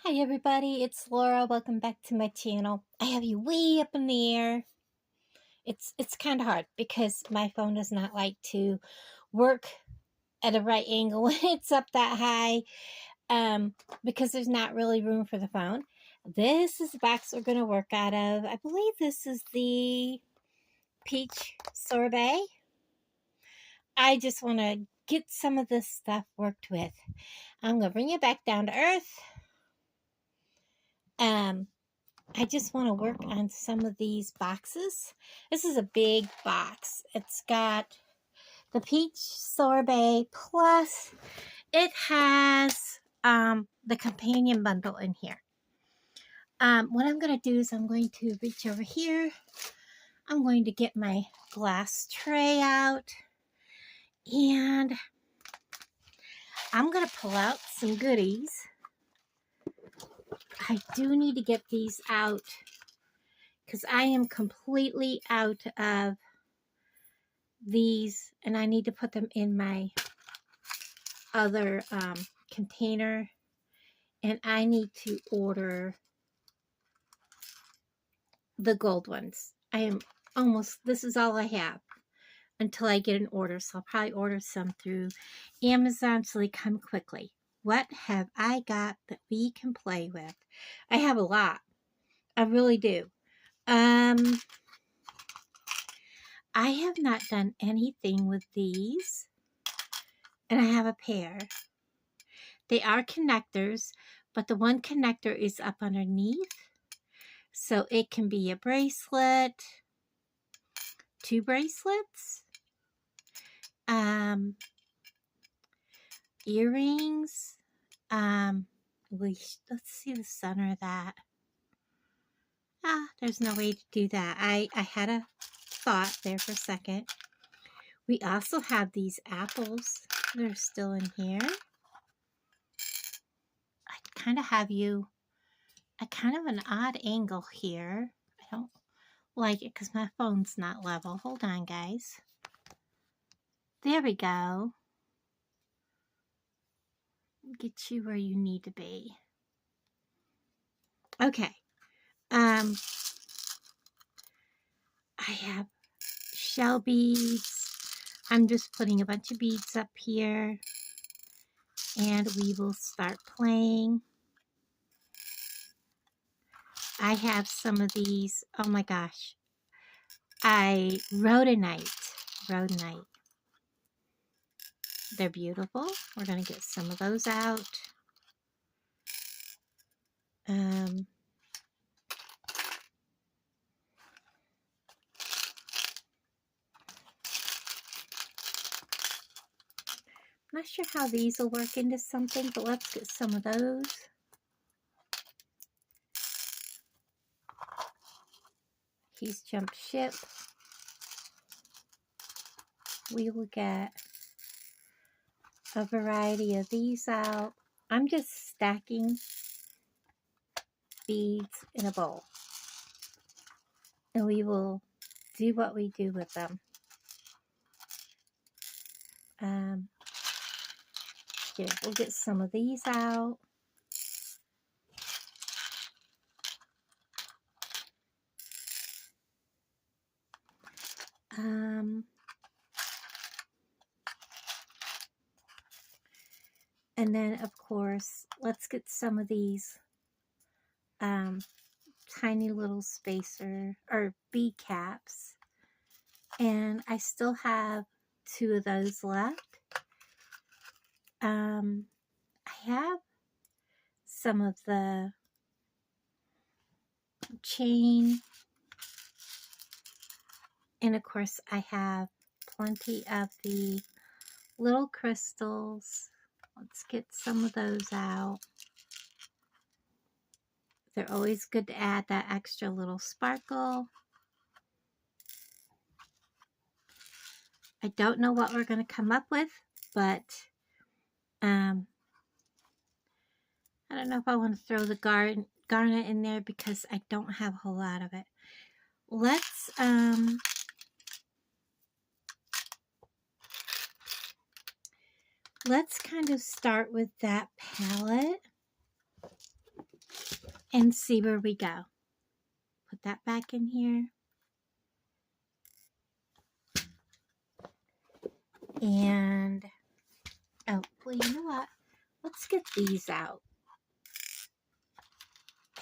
Hi everybody, it's Laura. Welcome back to my channel. I have you way up in the air. It's kind of hard because my phone does not like to work at a right angle when it's up that high, because there's not really room for the phone. This is the box we're going to work out of. I believe this is the Peach Sorbet. I just want to get some of this stuff worked with. I'm going to bring it back down to earth. I just want to work on some of these boxes. This is a big box. It's got the Peach Sorbet plus it has the companion bundle in here. What I'm going to do is I'm going to reach over here. I'm going to get my glass tray out and I'm going to pull out some goodies. I do need to get these out because I am completely out of these and I need to put them in my other container, and I need to order the gold ones. I am almost, this is all I have until I get an order, so I'll probably order some through Amazon so they come quickly. What have I got that we can play with? I have a lot. I really do. I have not done anything with these, and I have a pair. They are connectors, but the one connector is up underneath. So it can be a bracelet, 2 bracelets, earrings. Let's see the center of that. There's no way to do that. I had a thought there for a second. We also have these apples. They're still in here. I kind of have you at kind of an odd angle here. I don't like it because my phone's not level. Hold on, guys. There we go. Get you where you need to be. Okay. I have shell beads. I'm just putting a bunch of beads up here and we will start playing. I have some of these. Oh my gosh. Rhodonite. They're beautiful. We're going to get some of those out. Not sure how these will work into something, but let's get some of those. He's jumped ship. We will get a variety of these out. I'm just stacking beads in a bowl. And we will do what we do with them. Here, we'll get some of these out. And then, of course, let's get some of these tiny little spacer or bead caps. And I still have 2 of those left. I have some of the chain. And of course, I have plenty of the little crystals. Let's get some of those out. They're always good to add that extra little sparkle. I don't know what we're going to come up with, but I don't know if I want to throw the garnet in there because I don't have a whole lot of it. Let's kind of start with that palette. and see where we go. Put that back in here. And, oh, well, you know what? Let's get these out.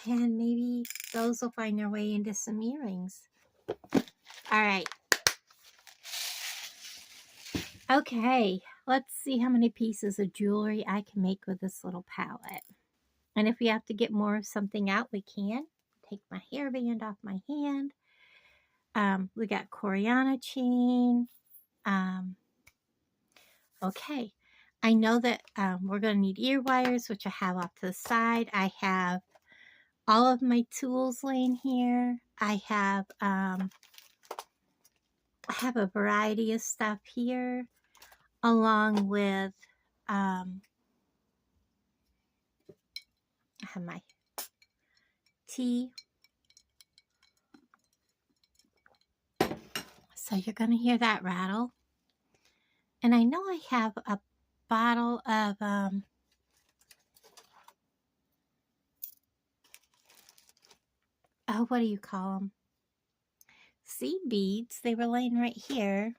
And maybe those will find their way into some earrings. All right. Okay, let's see how many pieces of jewelry I can make with this little palette. And if we have to get more of something out, we can. Take my hairband off my hand. We got Coriana chain. Okay, I know that we're going to need ear wires, which I have off to the side. I have all of my tools laying here. I have a variety of stuff here, along with I have my tea. So you're going to hear that rattle. And I know I have a bottle of oh, what do you call them? Seed beads. They were laying right here.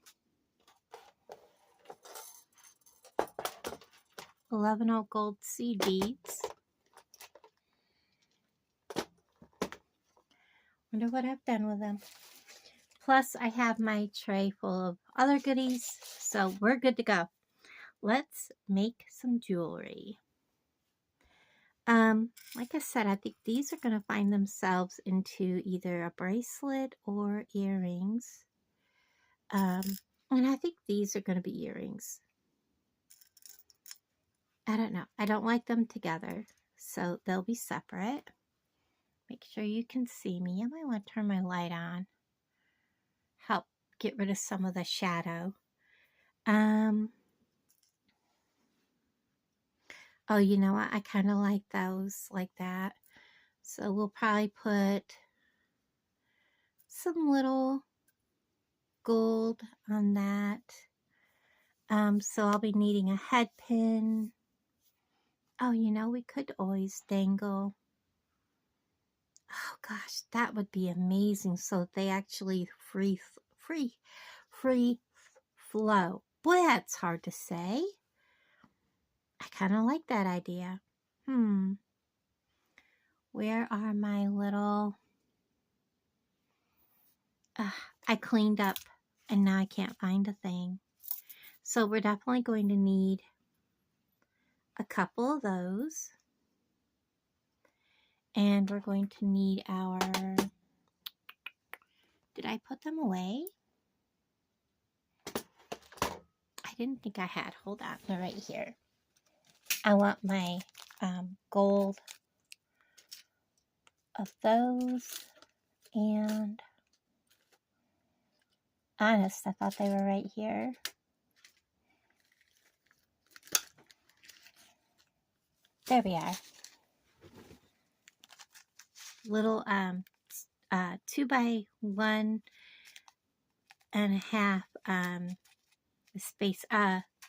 11 gold seed beads. Wonder what I've done with them. Plus, I have my tray full of other goodies, so we're good to go. Let's make some jewelry. Like I said, I think these are going to find themselves into either a bracelet or earrings. And I think these are going to be earrings. I don't know. I don't like them together, so they'll be separate. Make sure you can see me. I might want to turn my light on. Help get rid of some of the shadow. Oh, you know what? I kind of like those like that. So we'll probably put some little gold on that. So I'll be needing a head pin. Oh, you know, we could always dangle. Oh gosh, that would be amazing. So they actually free flow. Boy, that's hard to say. I kind of like that idea. Where are my little... I cleaned up and now I can't find a thing. So we're definitely going to need a couple of those. And we're going to need our... Did I put them away? I didn't think I had. Hold on. They're right here. I want my gold of those. And honest, I thought they were right here. There we are. Little 2 by 1.5 space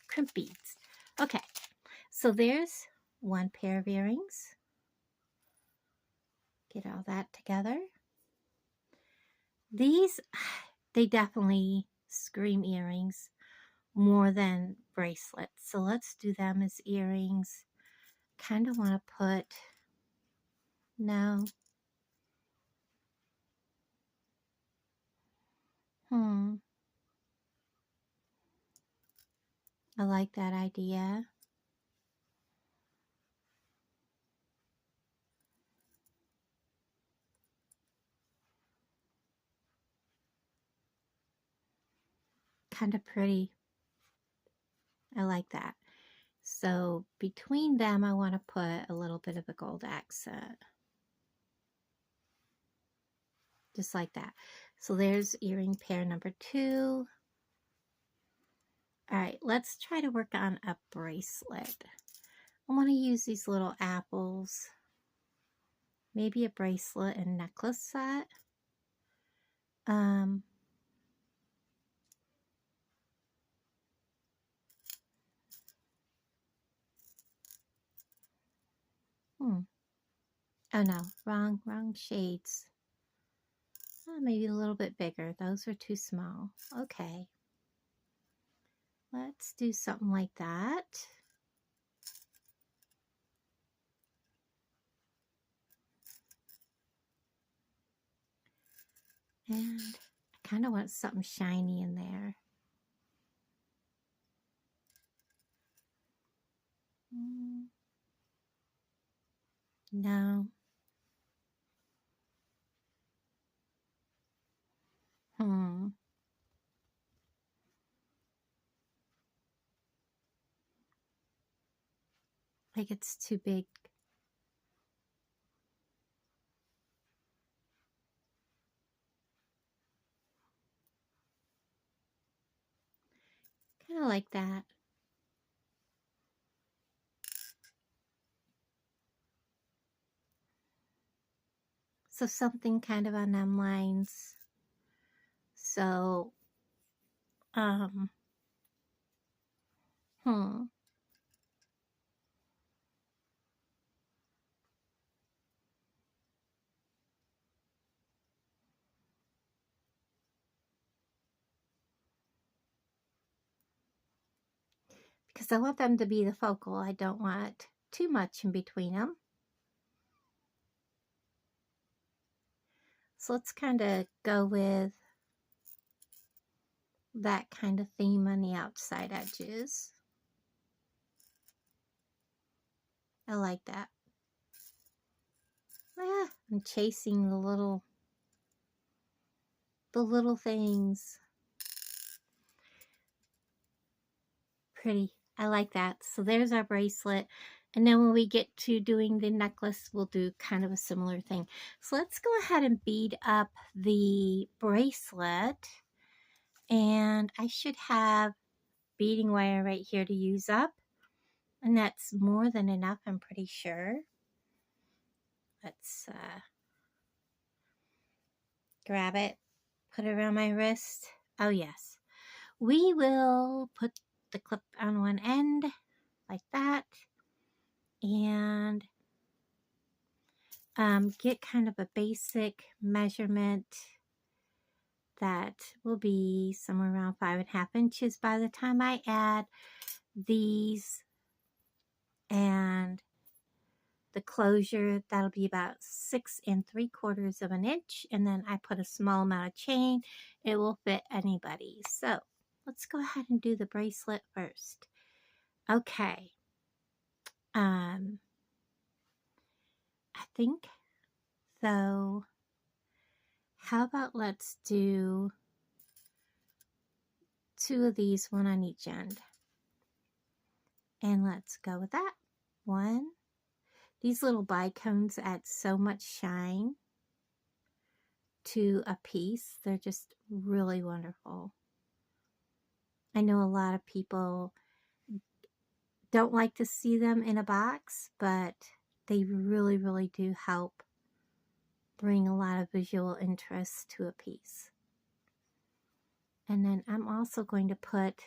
crimp beads. Okay, so there's one pair of earrings. Get all that together. These, they definitely scream earrings more than bracelets. So let's do them as earrings. Kind of want to put, no. I like that idea. Kind of pretty. I like that. So between them, I want to put a little bit of a gold accent. Just like that. So there's earring pair number 2. All right, let's try to work on a bracelet. I want to use these little apples. Maybe a bracelet and necklace set. Oh no, wrong shades. Oh, maybe a little bit bigger. Those are too small. Okay. Let's do something like that. And I kind of want something shiny in there. No. Like it's too big. Kind of like that. So something kind of on them lines. So, hmm. Because I want them to be the focal. I don't want too much in between them. So let's kind of go with that kind of theme on the outside edges. I like that. I'm chasing the little things. Pretty. I like that. So there's our bracelet. And then when we get to doing the necklace, we'll do kind of a similar thing. So let's go ahead and bead up the bracelet. And I should have beading wire right here to use up. And that's more than enough, I'm pretty sure. Let's grab it, put it around my wrist. Oh yes. We will put the clip on one end like that. And get kind of a basic measurement that will be somewhere around 5.5 inches by the time I add these and the closure. That'll be about 6 3/4 of an inch, and then I put a small amount of chain. It will fit anybody. So let's go ahead and do the bracelet first. Okay. I think so. How about let's do 2 of these, one on each end. And let's go with that. 1. These little bicones add so much shine to a piece. They're just really wonderful. I know a lot of people don't like to see them in a box, but they really, really do help bring a lot of visual interest to a piece. And then I'm also going to put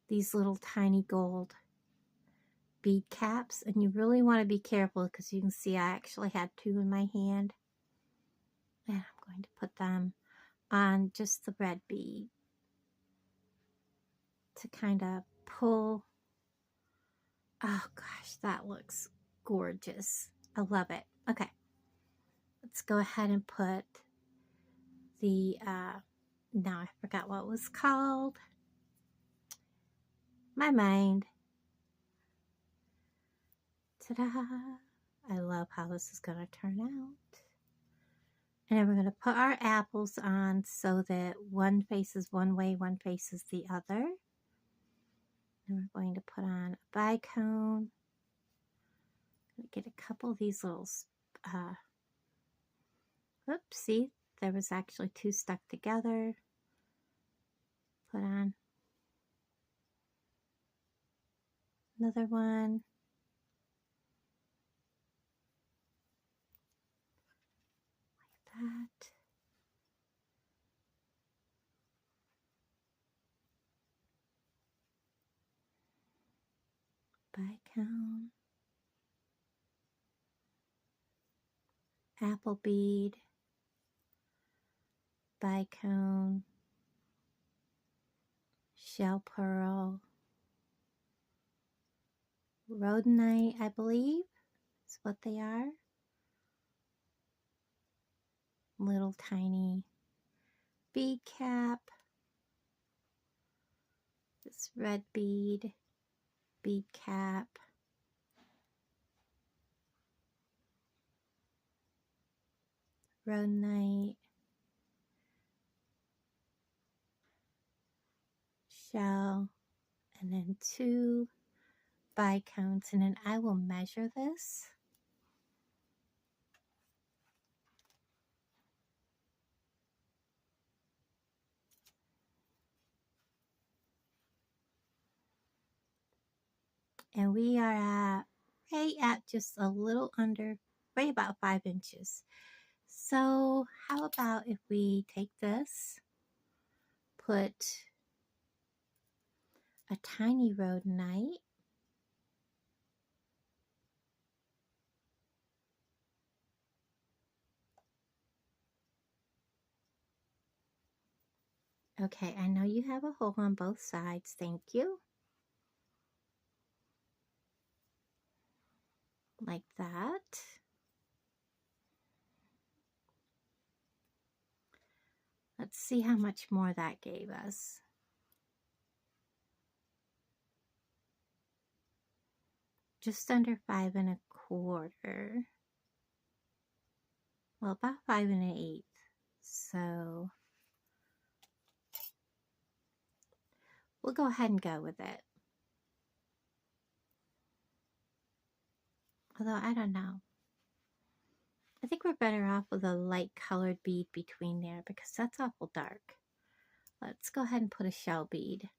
these little tiny gold bead caps, and you really want to be careful because you can see I actually had 2 in my hand. And I'm going to put them on just the red bead to kind of pull. Oh gosh, that looks gorgeous. I love it. Okay, let's go ahead and put the, now I forgot what it was called. My mind. Ta-da! I love how this is going to turn out. And then we're going to put our apples on so that one faces one way, one faces the other. And we're going to put on a bicone. Get a couple of these little, oops, see, there was actually 2 stuck together. Put on another one. Like that. bicone, apple bead, bicone, shell pearl, rhodonite, I believe is what they are. Little tiny bead cap, this red bead, bead cap, rhodonite, shell, and then 2 bicones, and then I will measure this. And we are at right at just a little under, right about 5 inches. So how about if we take this, put a tiny rhodonite, okay, I know you have a hole on both sides, thank you, like that. Let's see how much more that gave us. Just under 5 1/4. Well, about 5 1/8. So we'll go ahead and go with it. Although I don't know. I think we're better off with a light colored bead between there because that's awful dark. Let's go ahead and put a shell bead.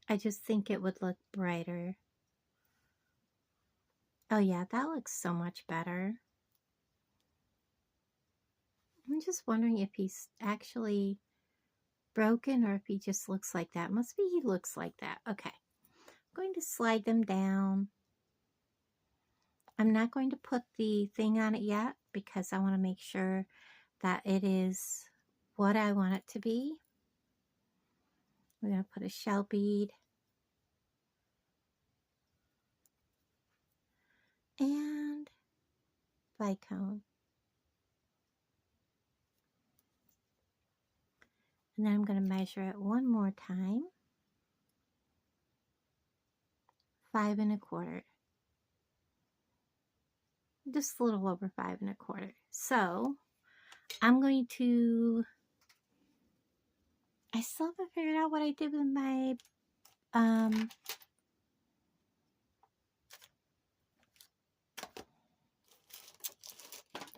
I just think it would look brighter. Oh yeah, that looks so much better. I'm just wondering if he's actually broken or if he just looks like that. Must be he looks like that. Okay. I'm going to slide them down. I'm not going to put the thing on it yet because I want to make sure that it is what I want it to be. We're going to put a shell bead. And bicone. And then I'm going to measure it one more time. 5 1/4. Just a little over 5 1/4. So I'm going to, I still haven't figured out what I did with my,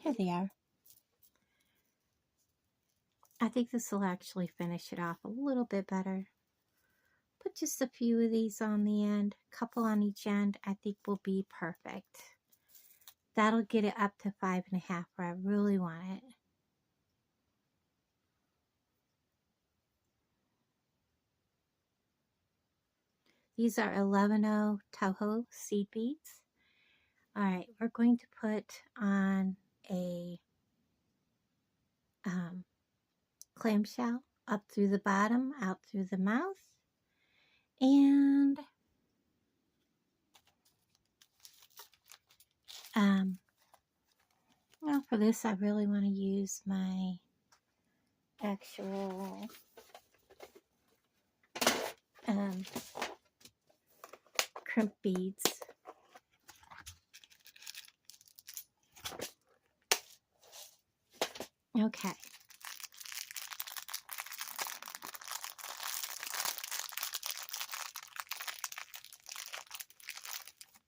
here they are. I think this will actually finish it off a little bit better. Put just a few of these on the end, a couple on each end, I think will be perfect. That'll get it up to 5 1/2 where I really want it. These are 11-0 Toho seed beads. All right, we're going to put on a clamshell up through the bottom, out through the mouth. And well, for this, I really want to use my actual crimp beads. Okay.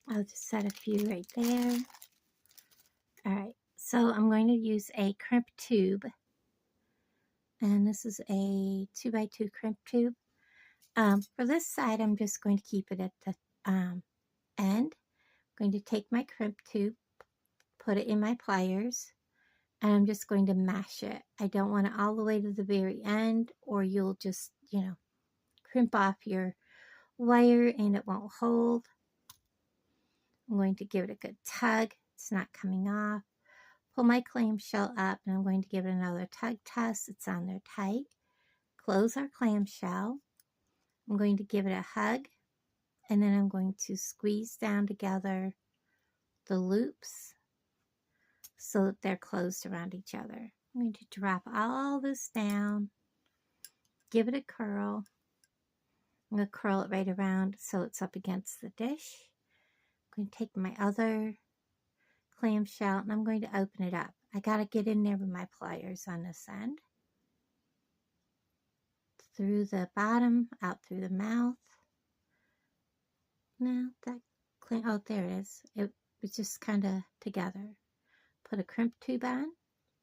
I'll just set a few right there. All right, so I'm going to use a crimp tube. And this is a 2x2 crimp tube. For this side, I'm just going to keep it at the end. I'm going to take my crimp tube, put it in my pliers, And I'm just going to mash it. I don't want it all the way to the very end, or you'll just, you know, crimp off your wire and it won't hold. I'm going to give it a good tug. It's not coming off. Pull my clamshell up and I'm going to give it another tug test. It's on there tight. Close our clamshell. I'm going to give it a hug, and then I'm going to squeeze down together the loops so that they're closed around each other. I'm going to drop all this down, give it a curl. I'm going to curl it right around so it's up against the dish. I'm going to take my other clamshell and I'm going to open it up. I got to get in there with my pliers on this end. Through the bottom, out through the mouth. Now that oh, there it is. It was just kind of together. Put a crimp tube on,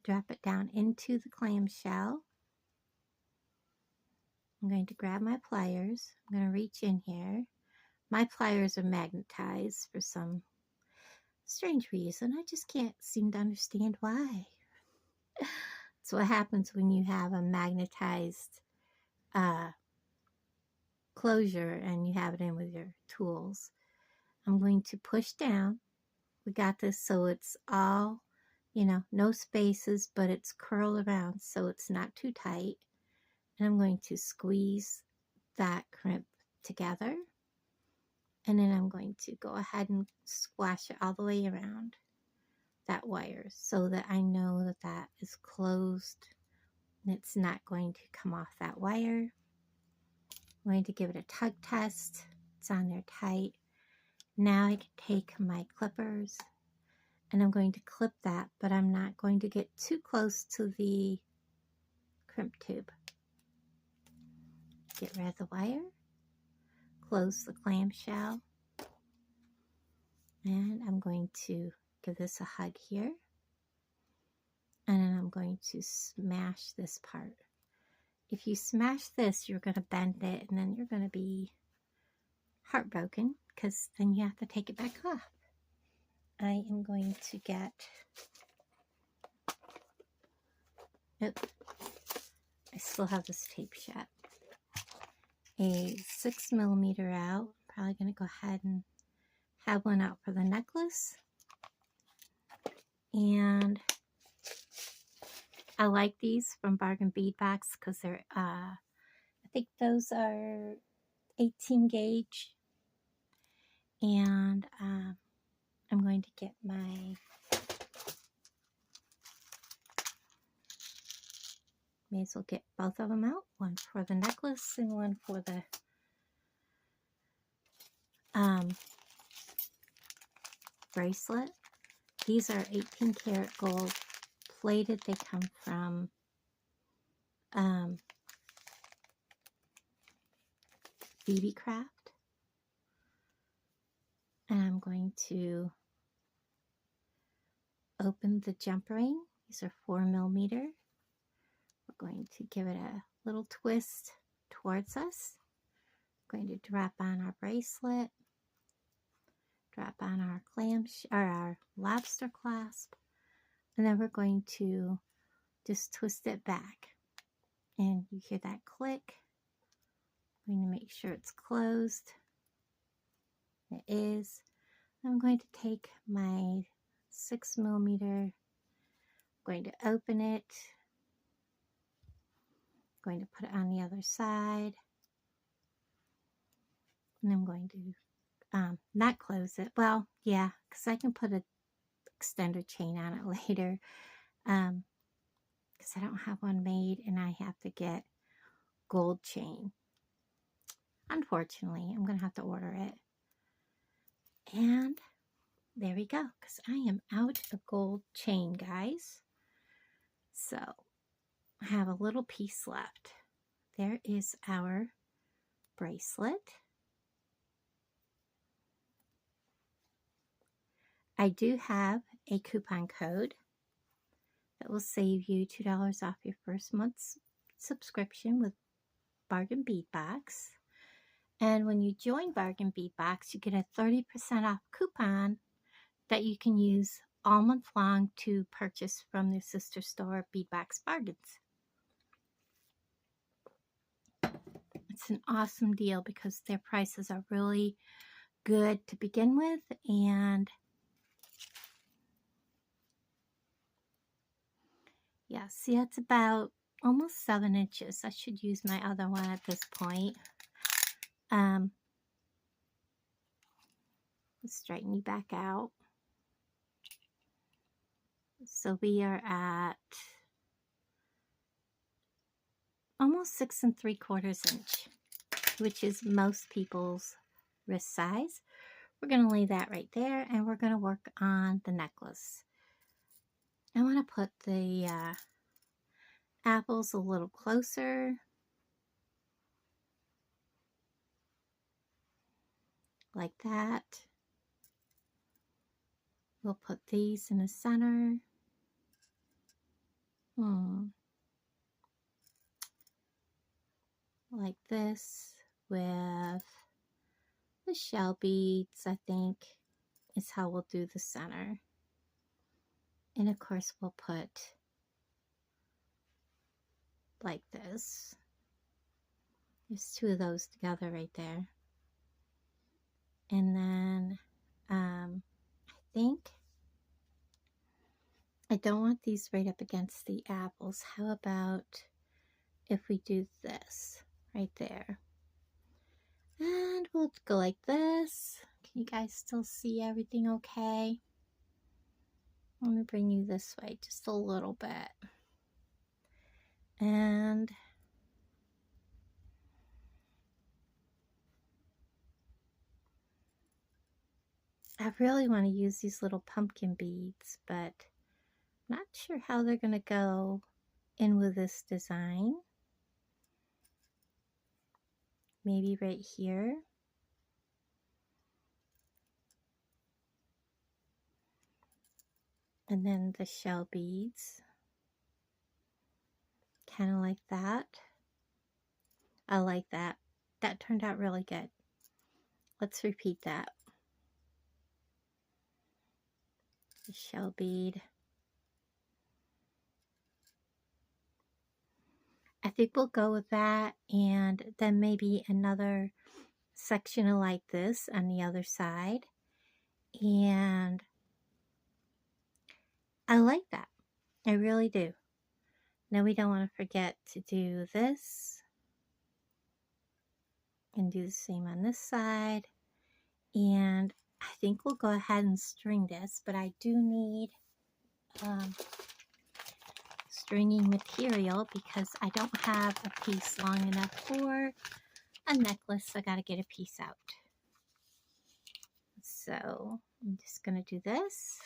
drop it down into the clamshell. I'm going to grab my pliers. I'm going to reach in here. My pliers are magnetized for some strange reason. I just can't seem to understand why. It's what happens when you have a magnetized closure and you have it in with your tools. I'm going to push down. We got this so it's all, you know, no spaces, but it's curled around so it's not too tight. And I'm going to squeeze that crimp together. And then I'm going to go ahead and squash it all the way around that wire so that I know that that is closed and it's not going to come off that wire. I'm going to give it a tug test. It's on there tight. Now I can take my clippers and I'm going to clip that, but I'm not going to get too close to the crimp tube. Get rid of the wire, close the clamshell, and I'm going to give this a hug here, and then I'm going to smash this part. If you smash this, you're going to bend it, and then you're going to be heartbroken because then you have to take it back off. I am going to get, nope, I still have this tape shut. A 6mm out. Probably going to go ahead and have one out for the necklace. And I like these from Bargain Bead Box because they're, I think those are 18 gauge. And I'm going to get my, may as well get both of them out. One for the necklace and one for the bracelet. These are 18 karat gold plated. They come from BB Craft. And I'm going to open the jump ring. These are 4mm. We're going to give it a little twist towards us. We're going to drop on our bracelet, drop on our our lobster clasp, and then we're going to just twist it back. And you hear that click. I'm going to make sure it's closed. It is. I'm going to take my 6mm, going to open it, going to put it on the other side, and I'm going to not close it. Well, yeah, because I can put an extender chain on it later, because I don't have one made and I have to get gold chain. Unfortunately, I'm going to have to order it. And there we go, because I am out of gold chain, guys. So I have a little piece left. There is our bracelet. I do have a coupon code that will save you $2 off your first month's subscription with Bargain Bead Box. And when you join Bargain Bead Box, you get a 30% off coupon that you can use all month long to purchase from their sister store, P.O Box Bargains. It's an awesome deal because their prices are really good to begin with, and yeah, see, it's about almost 7 inches. I should use my other one at this point. Let's straighten you back out. So we are at almost 6 3/4 inch, which is most people's wrist size. We're going to leave that right there, and we're going to work on the necklace. I want to put the apples a little closer, like that. We'll put these in the center. Like this, with the shell beads, I think, is how we'll do the center. And of course, we'll put like this. There's 2 of those together right there. And then I think I don't want these right up against the apples. How about if we do this right there? And we'll go like this. Can you guys still see everything okay? Let me bring you this way just a little bit. And I really want to use these little pumpkin beads, but I'm not sure how they're going to go in with this design. Maybe right here. And then the shell beads. Kind of like that. I like that. That turned out really good. Let's repeat that. The shell bead. I think we'll go with that, and then maybe another section of like this on the other side. And I like that. I really do. Now we don't want to forget to do this. And do the same on this side. And I think we'll go ahead and string this, but I do need stringing material because I don't have a piece long enough for a necklace. So I got to get a piece out. So I'm just going to do this.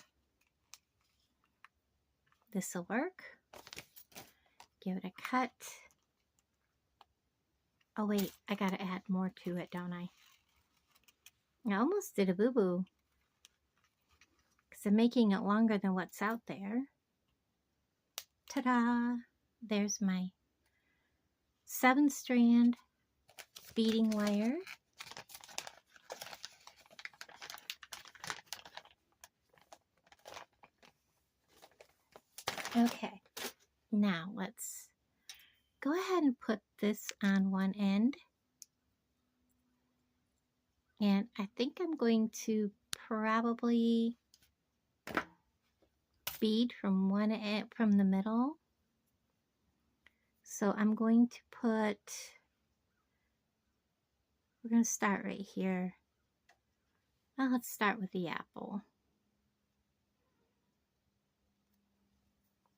This will work. Give it a cut. Oh wait, I got to add more to it, don't I? I almost did a boo-boo because I'm making it longer than what's out there. Ta-da! There's my 7-strand beading wire. Okay, now let's go ahead and put this on one end. And I think I'm going to probably bead from one end, from the middle. So I'm going to put, we're going to start right here. Well, let's start with the apple.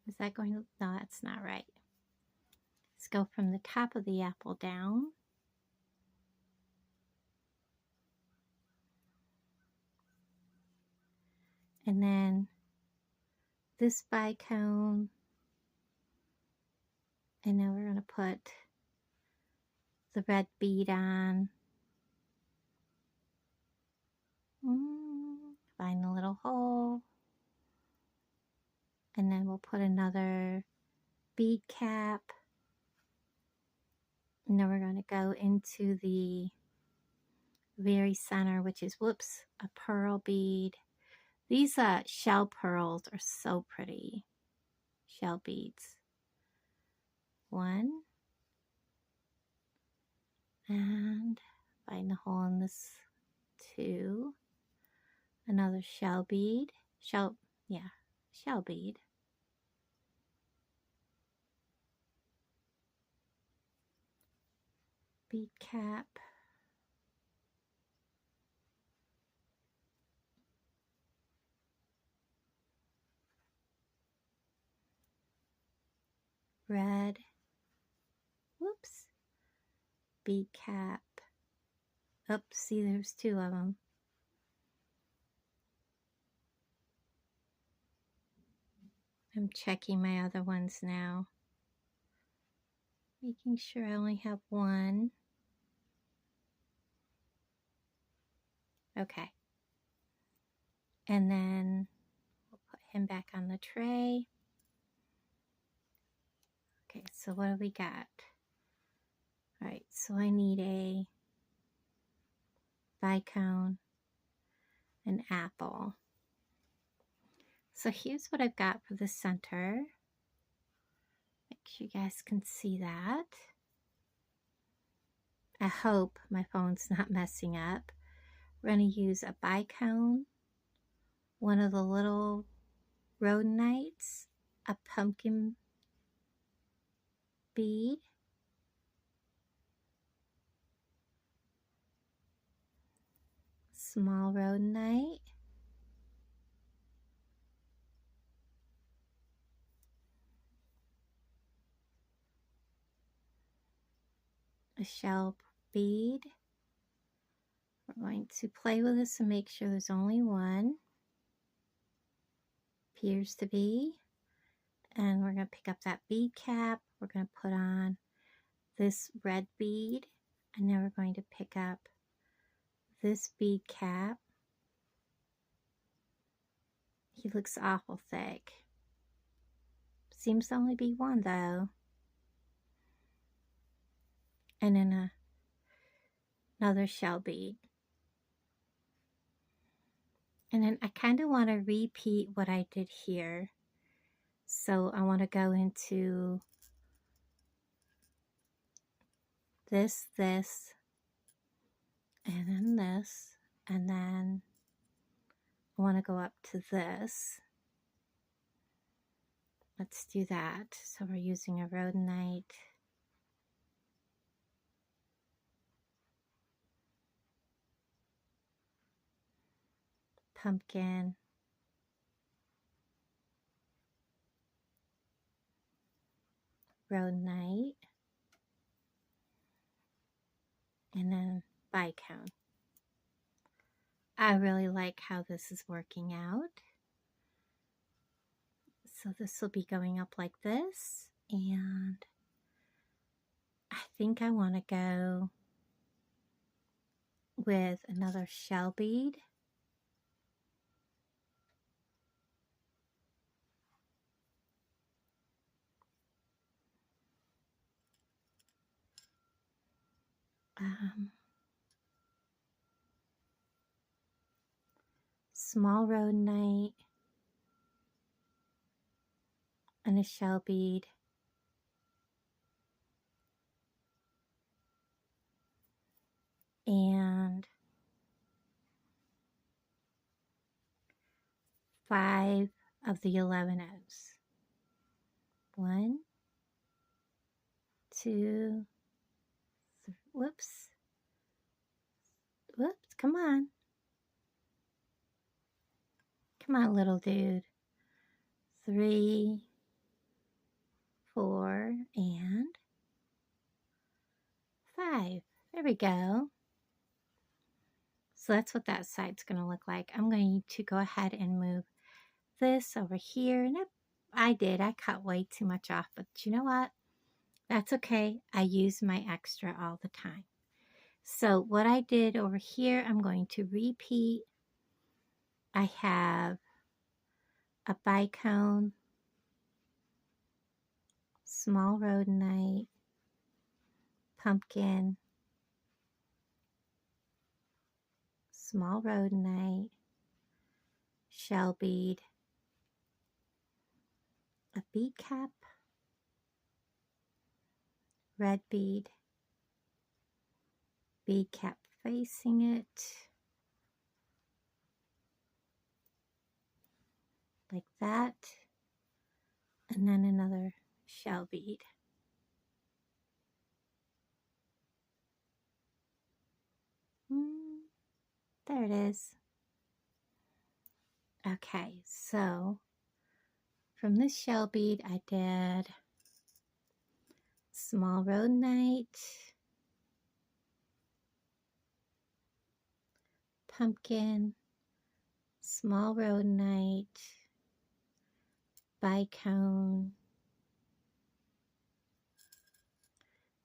Is that going to, no, that's not right. Let's go from the top of the apple down. And then this bicone. And now we're going to put the red bead on. Find the little hole. And then we'll put another bead cap. And now we're going to go into the very center, which is, whoops, a pearl bead. These shell pearls are so pretty. Shell beads. 1. And find the hole in this 2. Another shell bead. Shell bead. Bead cap. Red. Whoops. Bead cap. Oops, see, there's 2 of them. I'm checking my other ones now. Making sure I only have 1. Okay. And then we'll put him back on the tray. Okay, so what do we got? All right, so I need a bicone, an apple. So here's what I've got for the center. Make sure you guys can see that. I hope my phone's not messing up. We're going to use a bicone, one of the little rhodonites, a pumpkin bead, small rhodonite, a shell bead. We're going to play with this and make sure there's only 1. Appears to be. And we're going to pick up that bead cap. We're going to put on this red bead. And then we're going to pick up this bead cap. He looks awful thick. Seems to only be 1 though. And then another shell bead. And then I kind of want to repeat what I did here. So I want to go into this, and then this, and then I want to go up to this. Let's do that. So we're using a rhodonite. Pumpkin. Rhodonite. And then bicone. I really like how this is working out. So this will be going up like this. And I think I want to go with another shell bead. Small rhodonite and a shell bead. And 5 of the 11 O's. 1, 2, 3, whoops, come on. Come on, little dude. 3, 4, and 5. There we go. So that's what that side's going to look like. I'm going to go ahead and move this over here. And I cut way too much off, but you know what? That's okay. I use my extra all the time. So what I did over here, I'm going to repeat. I have a bicone, small rhodonite, pumpkin, small rhodonite, shell bead, a bead cap, red bead, bead cap facing it, like that, and then another shell bead. There it is. Okay, so from this shell bead I did small rhodonite, pumpkin, small rhodonite, bicone,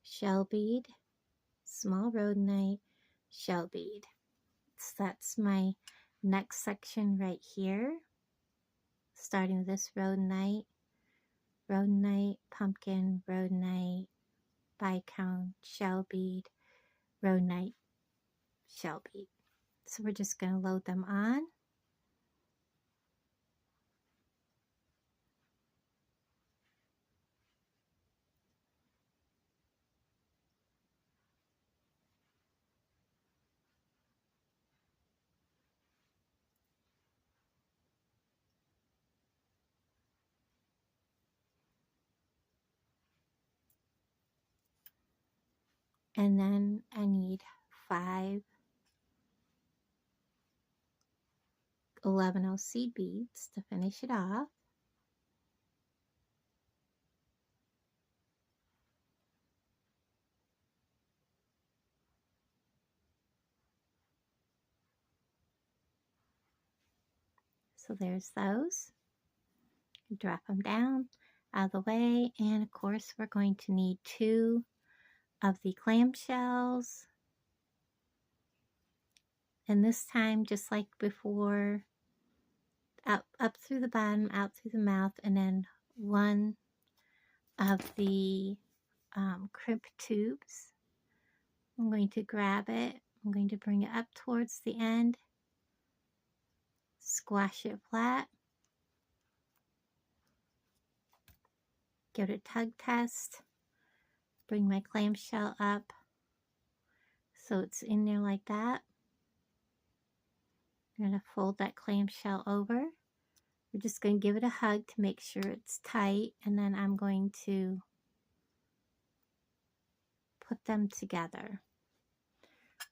shell bead, small rhodonite, shell bead. So that's my next section right here, starting with this rhodonite, rhodonite, pumpkin, rhodonite, bicone, shell bead, rhodonite, shell bead. So we're just going to load them on. And then I need 5 11 seed beads to finish it off. So there's those. Drop them down out of the way, and of course we're going to need 2 of the clamshells. And this time, just like before, up through the bottom, out through the mouth, and then 1 of the crimp tubes. I'm going to grab it. I'm going to bring it up towards the end, squash it flat, give it a tug test, bring my clamshell up so it's in there like that. I'm going to fold that clamshell over. We're just going to give it a hug to make sure it's tight, and then I'm going to put them together.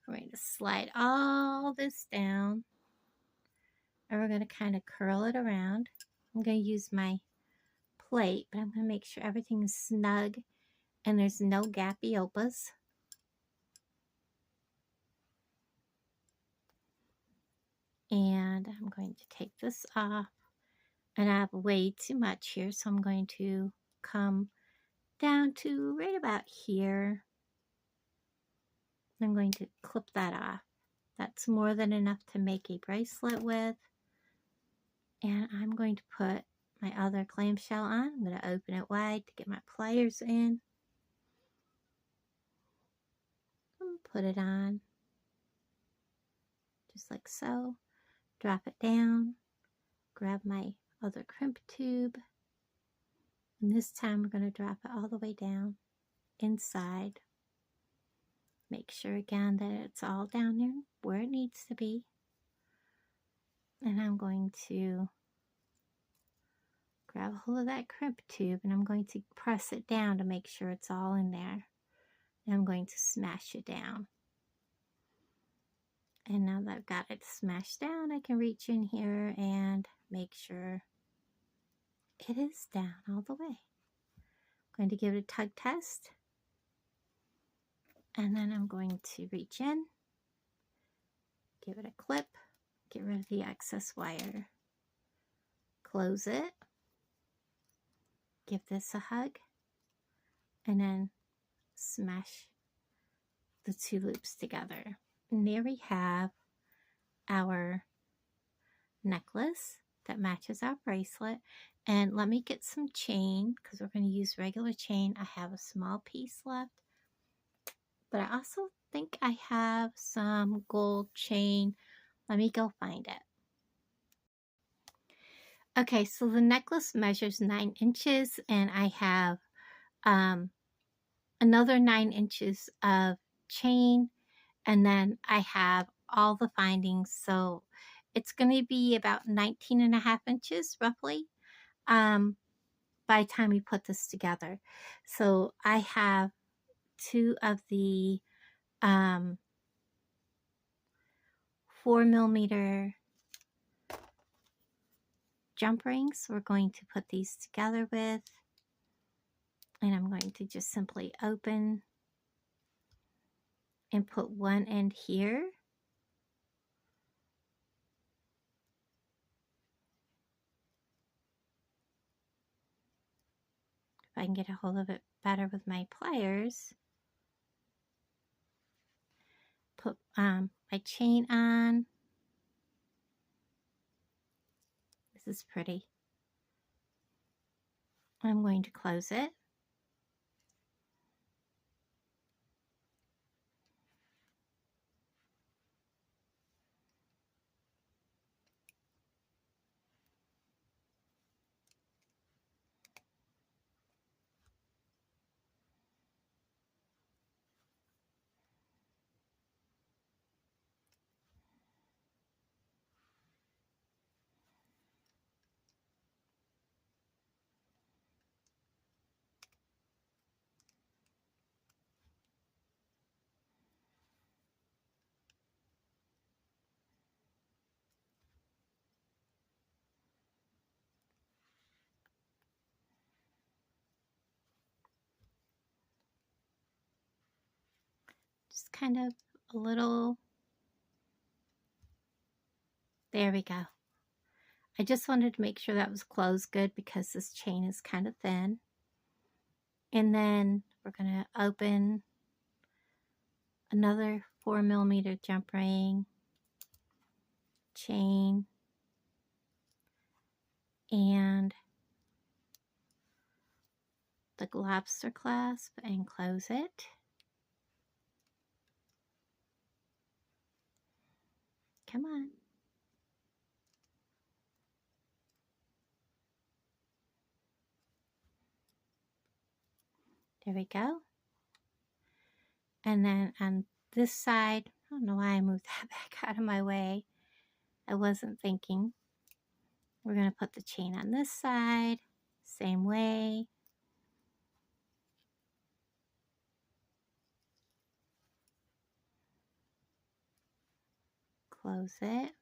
We're going to slide all this down, and we're going to kind of curl it around. I'm going to use my plate, but I'm going to make sure everything is snug and there's no gappy opas. And I'm going to take this off, and I have way too much here, so I'm going to come down to right about here. I'm going to clip that off. That's more than enough to make a bracelet with. And I'm going to put my other clamshell on. I'm going to open it wide to get my pliers in. Put it on just like so. Drop it down. Grab my other crimp tube. And this time we're going to drop it all the way down inside. Make sure again that it's all down there where it needs to be. And I'm going to grab a hold of that crimp tube, and I'm going to press it down to make sure it's all in there. And I'm going to smash it down. And now that I've got it smashed down, I can reach in here and make sure it is down all the way. I'm going to give it a tug test. And then I'm going to reach in, give it a clip, get rid of the excess wire, close it, give this a hug, and then smash the 2 loops together. And there we have our necklace that matches our bracelet. And let me get some chain, because we're going to use regular chain. I have a small piece left, but I also think I have some gold chain. Let me go find it. Okay, so the necklace measures 9 inches, and I have another 9 inches of chain, and then I have all the findings, so it's going to be about 19.5 inches roughly by the time we put this together. So I have 2 of the 4mm jump rings we're going to put these together with, and I'm going to just simply open and put one end here. If I can get a hold of it better with my pliers. Put my chain on. This is pretty. I'm going to close it. Just kind of a little. There we go. I just wanted to make sure that was closed good because this chain is kind of thin. And then we're going to open another 4mm jump ring, chain, and the lobster clasp and close it. Come on. There we go. And then on this side, I don't know why I moved that back out of my way. I wasn't thinking. We're going to put the chain on this side, same way. Close it.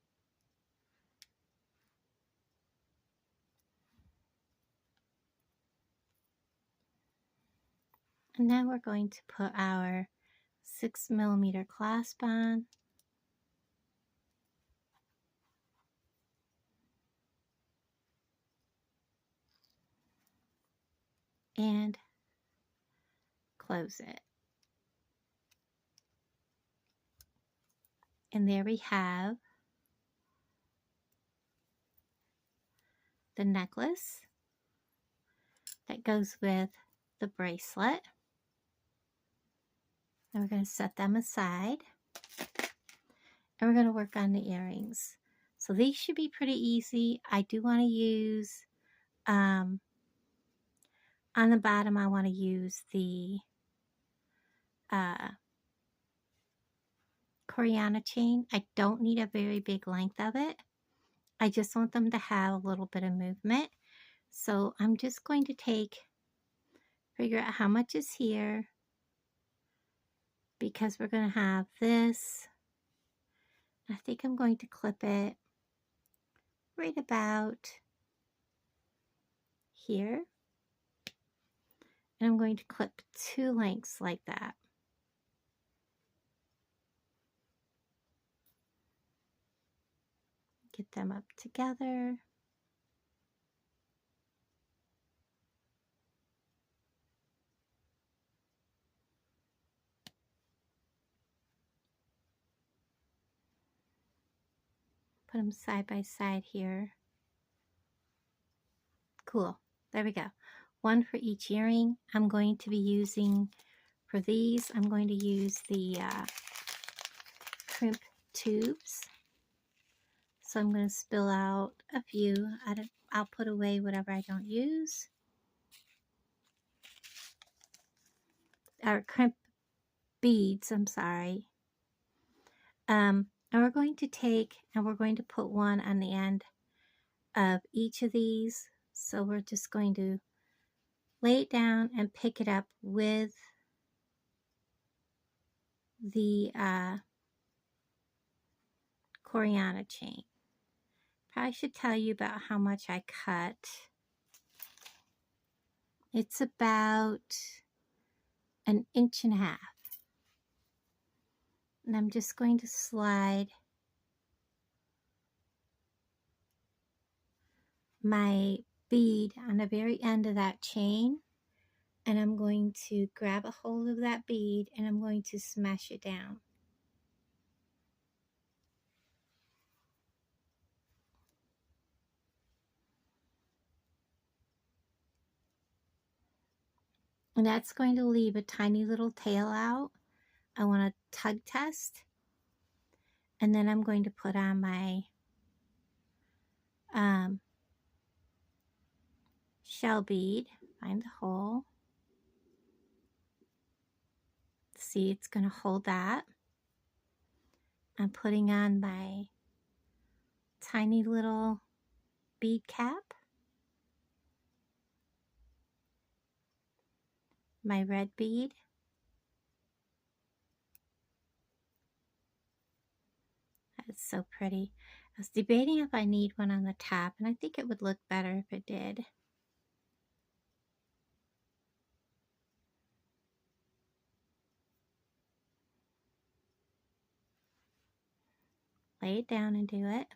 And now we're going to put our 6mm clasp on. And close it. And there we have the necklace that goes with the bracelet. And we're going to set them aside. And we're going to work on the earrings. So these should be pretty easy. I do want to use, on the bottom, I want to use the Coriana chain. I don't need a very big length of it. I just want them to have a little bit of movement. So I'm just going to figure out how much is here, because we're going to have this. I think I'm going to clip it right about here. And I'm going to clip 2 lengths like that. Get them up together. Put them side by side here. Cool. There we go. One for each earring. I'm going to be using, for these, I'm going to use the crimp tubes. So I'm going to spill out a few. I'll put away whatever I don't use. Or crimp beads, I'm sorry. And we're going to take and we're going to put one on the end of each of these. So we're just going to lay it down and pick it up with the Coriana chain. Probably should tell you about how much I cut. It's about 1.5 inches. And I'm just going to slide my bead on the very end of that chain, and I'm going to grab a hold of that bead and I'm going to smash it down. And that's going to leave a tiny little tail out. I want to tug test, and then I'm going to put on my shell bead, find the hole. See, it's going to hold that. I'm putting on my tiny little bead cap, my red bead, that's so pretty. I was debating if I need one on the top, and I think it would look better if it did. Lay it down and do it.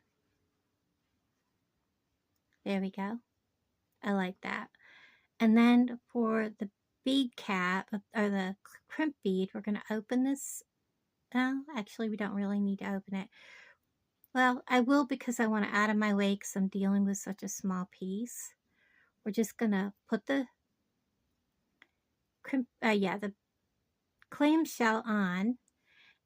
There we go. I like that. And then for the bead cap, or the crimp bead, we're going to open this. Oh, actually, we don't really need to open it. Well, I will, because I want to out of my way because I'm dealing with such a small piece. We're just going to put the the clamshell on,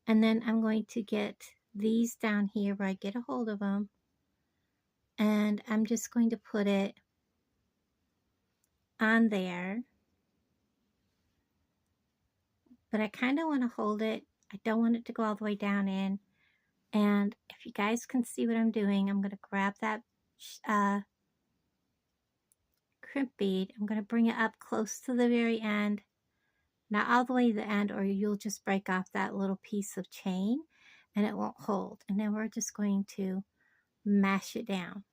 and then I'm going to get these down here where I get a hold of them, and I'm just going to put it on there. But I kind of want to hold it. I don't want it to go all the way down in. And if you guys can see what I'm doing, I'm going to grab that crimp bead. I'm going to bring it up close to the very end. Not all the way to the end, or you'll just break off that little piece of chain and it won't hold. And then we're just going to mash it down.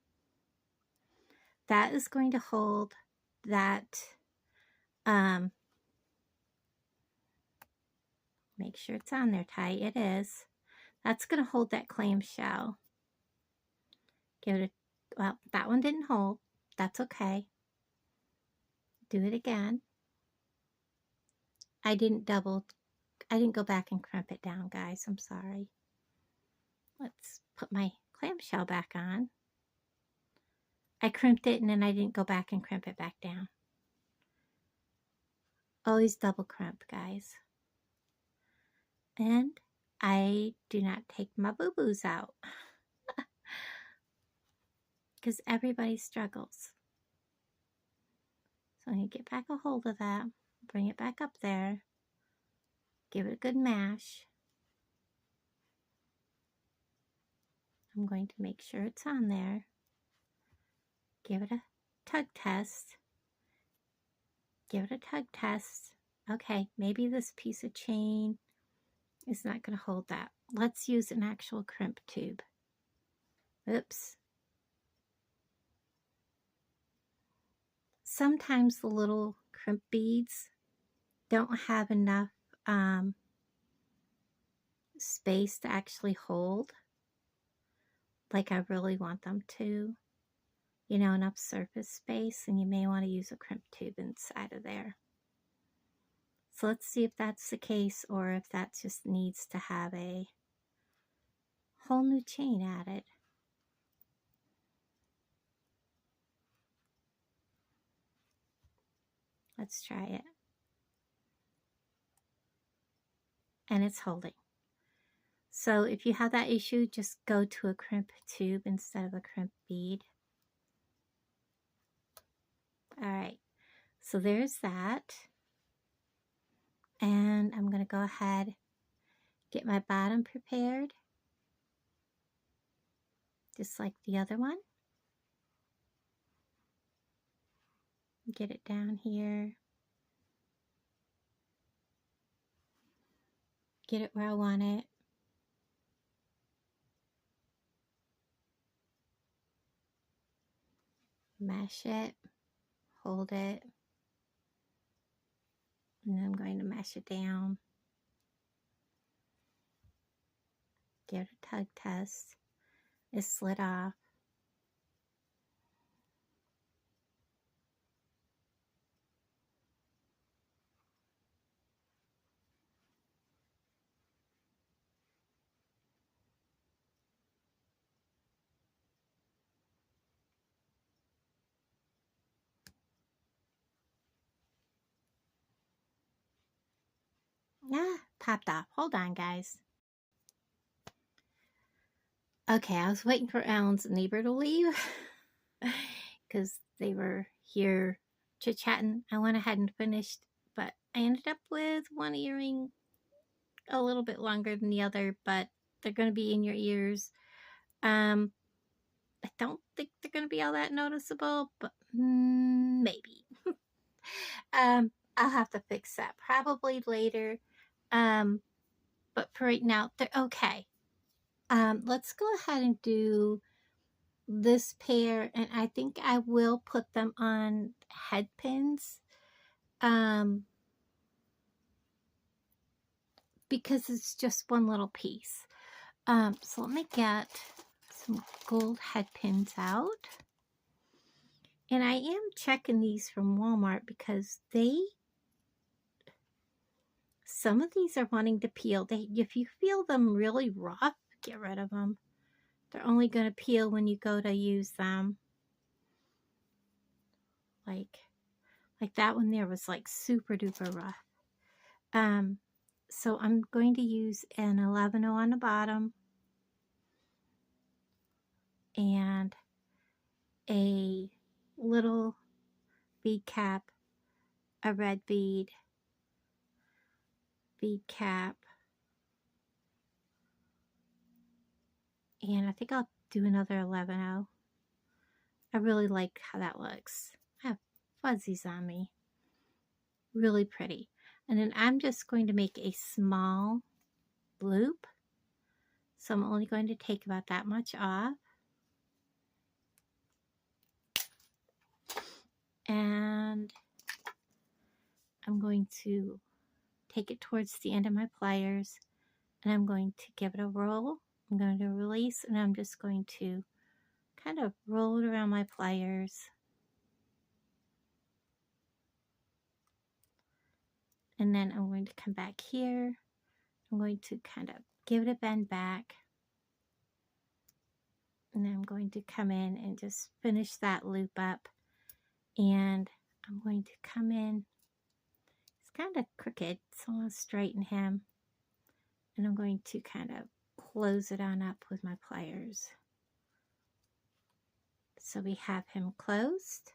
That is going to hold that, make sure it's on there tight. It is. That's going to hold that clamshell. Give it a, well, that one didn't hold. That's okay. Do it again. I didn't go back and crimp it down, guys. I'm sorry. Let's put my clamshell back on. I crimped it and then I didn't go back and crimp it back down. Always double crimp, guys. And I do not take my boo-boos out. Because everybody struggles. So I'm going to get back a hold of that. Bring it back up there. Give it a good mash. I'm going to make sure it's on there. Give it a tug test. Give it a tug test. Okay, maybe this piece of chain is not going to hold that. Let's use an actual crimp tube. Oops. Sometimes the little crimp beads don't have enough space to actually hold like I really want them to. You know, enough surface space, and you may want to use a crimp tube inside of there. So let's see if that's the case, or if that just needs to have a whole new chain added. Let's try it. And it's holding. So if you have that issue, just go to a crimp tube instead of a crimp bead. All right, so there's that. And I'm going to go ahead, get my bottom prepared, just like the other one. Get it down here. Get it where I want it. Mash it, hold it, and then I'm going to mash it down. Give it a tug test. It slid off. Ah, popped off. Hold on, guys. Okay, I was waiting for Alan's neighbor to leave because they were here chit-chatting. I went ahead and finished, but I ended up with one earring a little bit longer than the other, but they're going to be in your ears. I don't think they're going to be all that noticeable, but maybe. I'll have to fix that probably later. But for right now, they're okay. Let's go ahead and do this pair, and I think I will put them on head pins. Because it's just one little piece. So let me get some gold head pins out. And I am checking these from Walmart because some of these are wanting to peel. If you feel them really rough, get rid of them. They're only going to peel when you go to use them. Like that one there was like super duper rough. So I'm going to use an 11-0 on the bottom and a little bead cap, a red bead cap, and I think I'll do another 11-0. I really like how that looks. I have fuzzies on me. Really pretty. And then I'm just going to make a small loop. So I'm only going to take about that much off. And I'm going to take it towards the end of my pliers. And I'm going to give it a roll. I'm going to release, and I'm just going to kind of roll it around my pliers. And then I'm going to come back here. I'm going to kind of give it a bend back. And then I'm going to come in and just finish that loop up. And I'm going to come in. It's kind of crooked, so I'm going to straighten him. And I'm going to kind of close it on up with my pliers. So we have him closed.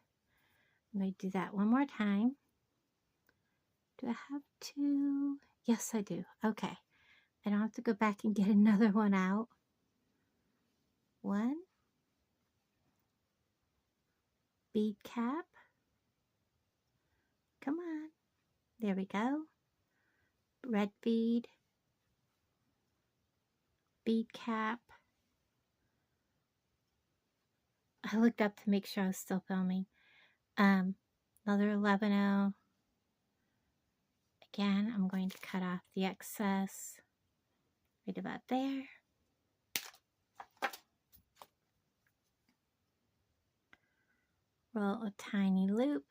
I'm going to do that one more time. Do I have to? Yes, I do. Okay. I don't have to go back and get another one out. One. Bead cap. Come on. There we go. Red bead. Bead cap. I looked up to make sure I was still filming. Another 11-0. Again, I'm going to cut off the excess right about there. Roll a tiny loop.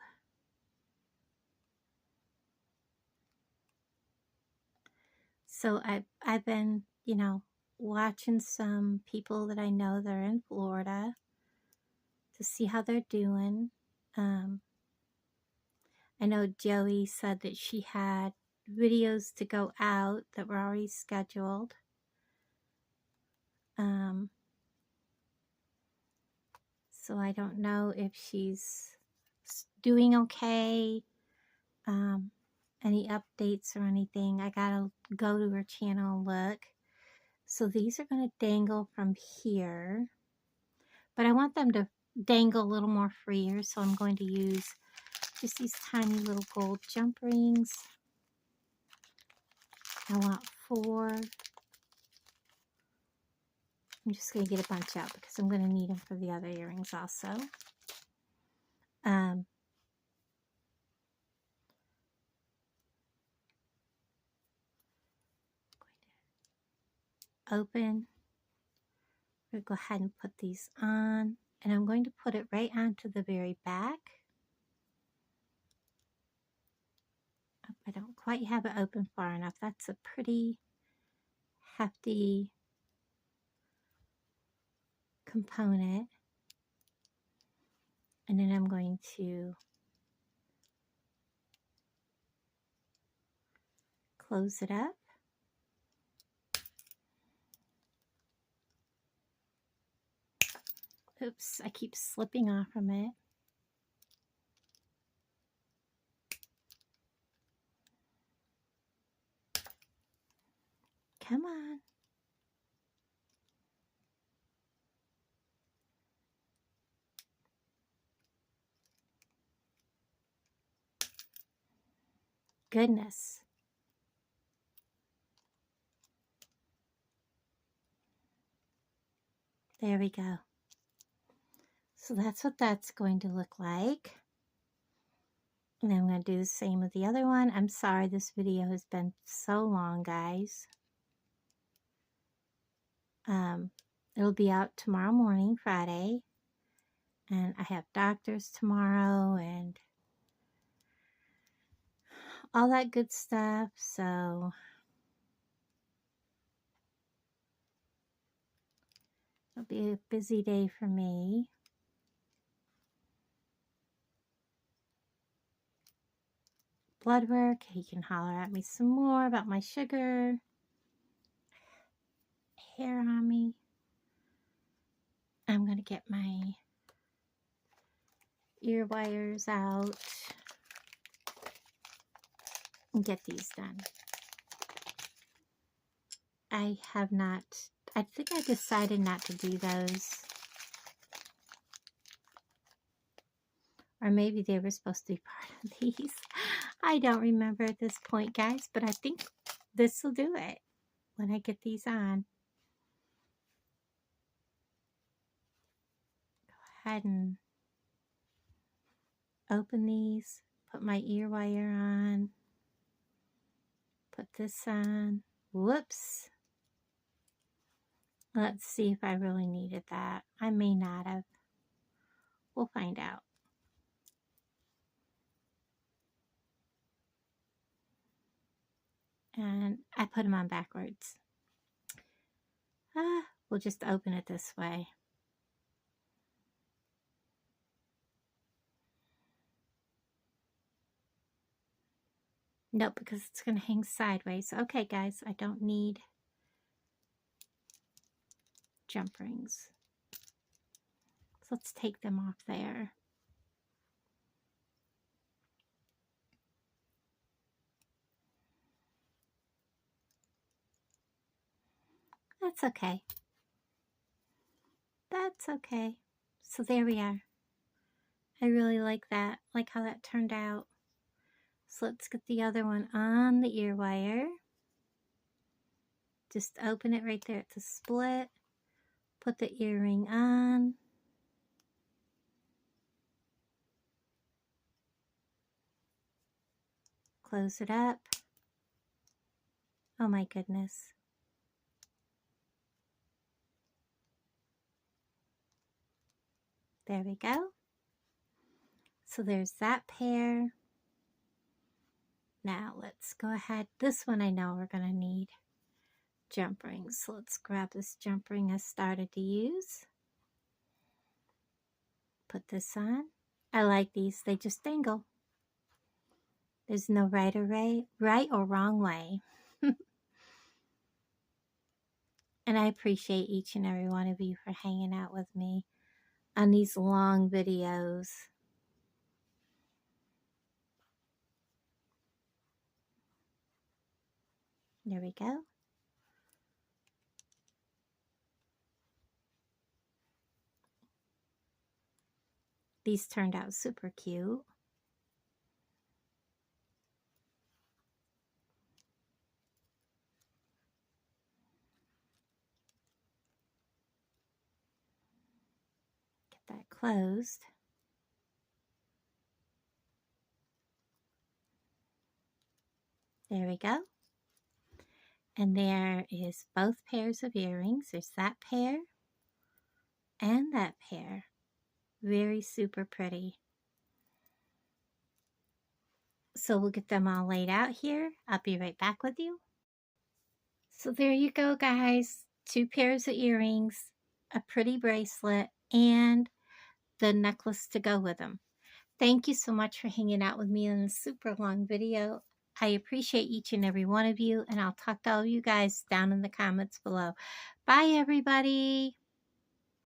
So I've been, watching some people that I know that are in Florida to see how they're doing. I know Joey said that she had videos to go out that were already scheduled. So I don't know if she's doing okay. Any updates or anything, I gotta go to her channel and look. So these are going to dangle from here, but I want them to dangle a little more freer, so I'm going to use just these tiny little gold jump rings. I want 4. I'm just going to get a bunch out because I'm going to need them for the other earrings also. Open. I'm going to go ahead and put these on, and I'm going to put it right onto the very back. I don't quite have it open far enough. That's a pretty hefty component. And then I'm going to close it up. Oops, I keep slipping off from it. Come on. Goodness. There we go. So that's what that's going to look like. And I'm going to do the same with the other one. I'm sorry this video has been so long, guys. It'll be out tomorrow morning, Friday. And I have doctors tomorrow and all that good stuff. So it'll be a busy day for me. Blood work. He can holler at me some more about my sugar. Hair on me. I'm going to get my ear wires out and get these done. I have not, I think I decided not to do those. Or maybe they were supposed to be part of these. I don't remember at this point, guys, but I think this will do it when I get these on. Go ahead and open these, put my ear wire on, put this on. Whoops. Let's see if I really needed that. I may not have. We'll find out. And I put them on backwards. We'll just open it this way. Nope, because it's going to hang sideways. Okay, guys, I don't need jump rings. So let's take them off there. That's okay. That's okay. So there we are. I really like that. Like how that turned out. So let's get the other one on the ear wire. Just open it right there at the split. Put the earring on. Close it up. Oh my goodness. There we go. So there's that pair. Now let's go ahead. This one I know we're going to need jump rings. So let's grab this jump ring I started to use. Put this on. I like these. They just dangle. There's no right or wrong way. And I appreciate each and every one of you for hanging out with me on these long videos. There we go. These turned out super cute. Get that closed. There we go. And there is both pairs of earrings. There's that pair and that pair. Very super pretty. So we'll get them all laid out here. I'll be right back with you. So there you go, guys. 2 pairs of earrings, a pretty bracelet, and the necklace to go with them. Thank you so much for hanging out with me in this super long video. I appreciate each and every one of you, and I'll talk to all of you guys down in the comments below. Bye, everybody.